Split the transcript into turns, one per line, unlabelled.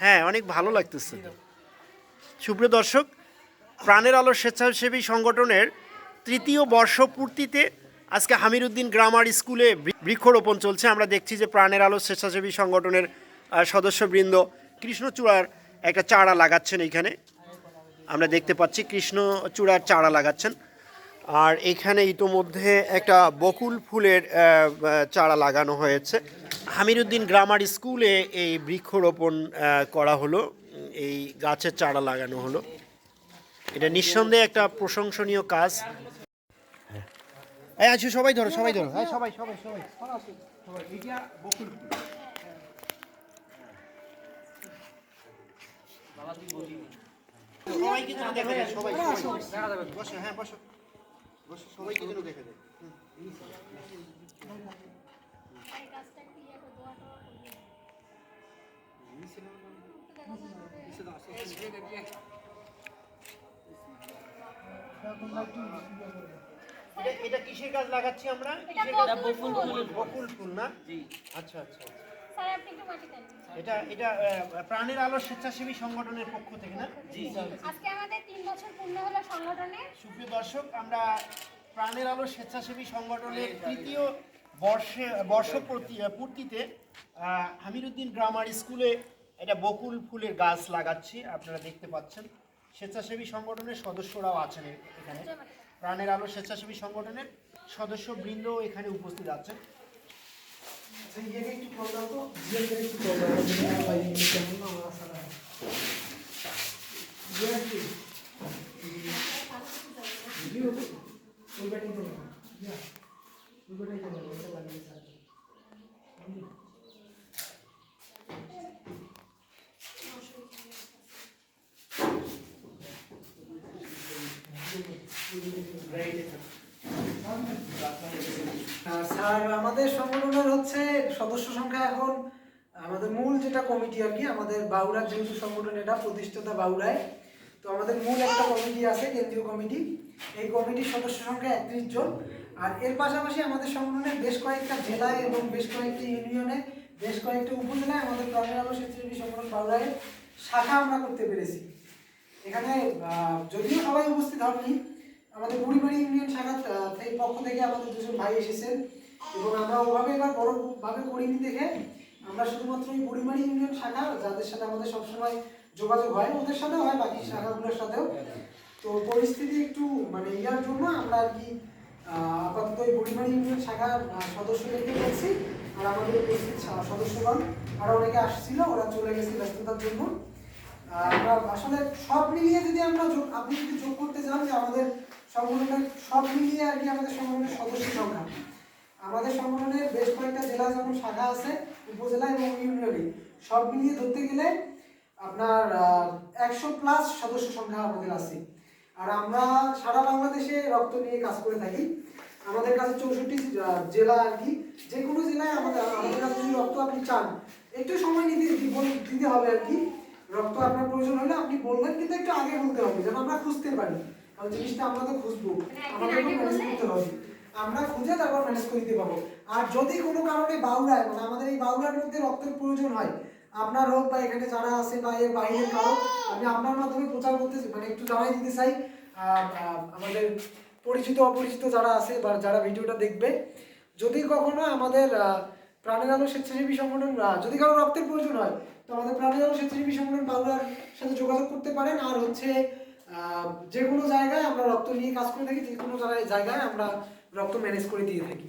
হ্যাঁ, অনেক ভালো লাগতেছে। সুপ্রিয় দর্শক, প্রাণের আলো স্বেচ্ছাসেবী সংগঠনের তৃতীয় বর্ষপূর্তিতে আজকে আমিরউদ্দিন গ্রামার স্কুলে বৃক্ষরোপণ চলছে। আমরা দেখছি যে প্রাণের আলো স্বেচ্ছাসেবী সংগঠনের সদস্যবৃন্দ কৃষ্ণচূড়ার একটা চারা লাগাচ্ছেন। এইখানে আমরা দেখতে পাচ্ছি কৃষ্ণচূড়ার চারা লাগাচ্ছেন। আর এখানে ইতোমধ্যে একটা বকুল ফুলের চারা লাগানো হয়েছে। আমিরউদ্দিন গ্রামার স্কুলে এই বৃক্ষরোপণ করা হলো, এই গাছের চারা লাগানো হলো। এটা নিঃসন্দেহে একটা প্রশংসনীয় কাজ। হ্যাঁ, আচ্ছা সবাই ধরো, সবাই ধরো, হ্যাঁ সবাই সবাই সবাই সবাই। এটা বকুল ফুল। সবাইকে যেন দেখা যায়, সবাই বসো, হ্যাঁ বসো বসো, সবাইকে যেন দেখা যায়। এটা কিসের গাছ লাগাচ্ছি আমরা? বকুল ফুল না? আচ্ছা আচ্ছা। এটা এটা প্রাণের আলো স্বেচ্ছাসেবী সংগঠনের পক্ষ থেকে না?
জি। আজকে আমাদের 3 বছর পূর্ণ হলো সংগঠনের।
সুপ্রিয় দর্শক, আমরা প্রাণের আলো স্বেচ্ছাসেবী সংগঠনের তৃতীয় বর্ষপূর্তিতে আমিরউদ্দিন গ্রামার স্কুলে এটা বকুল ফুলের গাছ লাগাচ্ছি। আপনারা দেখতে পাচ্ছেন স্বেচ্ছাসেবী সংগঠনের সদস্যরাও আছেন এখানে। প্রাণের আলো স্বেচ্ছাসেবী সংগঠনের সদস্যবৃন্দ এখানে উপস্থিত আছেন।
স্যার, আমাদের সংগঠনের হচ্ছে সদস্য সংখ্যা এখন আমাদের মূল যেটা কমিটি আর কি, আমাদের বাউড়ার যেহেতু সংগঠন এটা প্রতিষ্ঠাতা বাউড়ায়, তো আমাদের মূল একটা কমিটি আছে, কেন্দ্রীয় কমিটি। এই কমিটির সদস্য সংখ্যা 31 জন। আর এর পাশাপাশি আমাদের সংগঠনের বেশ কয়েকটা জেলায় এবং বেশ কয়েকটি ইউনিয়নে, বেশ কয়েকটি উপজেলায় আমাদের প্রাণের আলো স্বেচ্ছাসেবী সংগঠন বাউড়ায় শাখা আমরা করতে পেরেছি। এখানে যদিও সবাই উপস্থিত হননি, আমাদের বুড়িমারি ইউনিয়ন শাখার পক্ষ থেকে আমাদের দুজন ভাই এসেছেন এবং আমরা ওভাবে এবার বড়ভাবে করিনি দেখে আমরা শুধুমাত্র এই বুড়িমারি ইউনিয়ন শাখা, যাদের সাথে আমাদের সবসময় যোগাযোগ হয়, ওদের সাথেও হয়, বাকি শাখাগুলোর সাথেও। তো পরিস্থিতি একটু মানে ইয়ার জন্য আমরা আর কি আপাতত এই বুড়িমারি ইউনিয়ন শাখার সদস্যদেরকে বলছি। আর আমাদের উপস্থিত সদস্যগণ আরও অনেকে আসছিল, ওরা চলে গেছে ব্যস্ততার জন্য। আমরা আসলে সব মিলিয়ে যদি আমরা আপনি যদি যোগ করতে চান যে আমাদের সংগঠনের সব মিলিয়ে আর কি আমাদের সংগঠনের সদস্য সংখ্যা, আমাদের সংগঠনের বেশ কয়েকটা জেলা যেমন শাখা আছে, উপজেলা এবং ইউনিয়নে, সব মিলিয়ে ধরতে গেলে আপনার 100+ সদস্য সংখ্যা আমাদের আছে। আর আমরা সারা বাংলাদেশে রক্ত নিয়ে কাজ করে থাকি। আমাদের কাছে 64 জেলা আর কি, যে কোনো জেলায় আমাদের কাছে যদি রক্ত আপনি চান, একটু সময় দিতে হবে আর কি। রক্ত আপনার প্রয়োজন হলে আপনি বলবেন, কিন্তু একটু আগে বলতে হবে যেন আমরা খুঁজতে পারি, কারণ জিনিসটা আমরা তো খুঁজবো, আমাদেরকে ম্যানেজ করতে হবে। আমরা খুঁজে তারপর ম্যানেজ করে দিতে পারবো। আর যদি কোনো কারণে বাউড়ায় মানে আমাদের এই বাউড়ার মধ্যে রক্তের প্রয়োজন হয়, আপনার হোক বা এখানে যারা আছে বা এর বাইরের কারো, আমি আপনার মাধ্যমে প্রচার করতে মানে একটু জানাই দিতে চাই আমাদের পরিচিত অপরিচিত যারা আছে বা যারা ভিডিওটা দেখবে, যদি কখনো আমাদের প্রাণের আলো স্বেচ্ছাসেবী সংগঠন যদি কারো রক্তের প্রয়োজন হয়, তো আমাদের প্রাণের আলো স্বেচ্ছাসেবী সংগঠন বাউড়ার সাথে যোগাযোগ করতে পারেন। আর হচ্ছে যে কোনো জায়গায় আমরা রক্ত নিয়ে কাজ করে থাকি, যে কোনো জায়গায় আমরা রক্ত ম্যানেজ করে দিয়ে থাকি।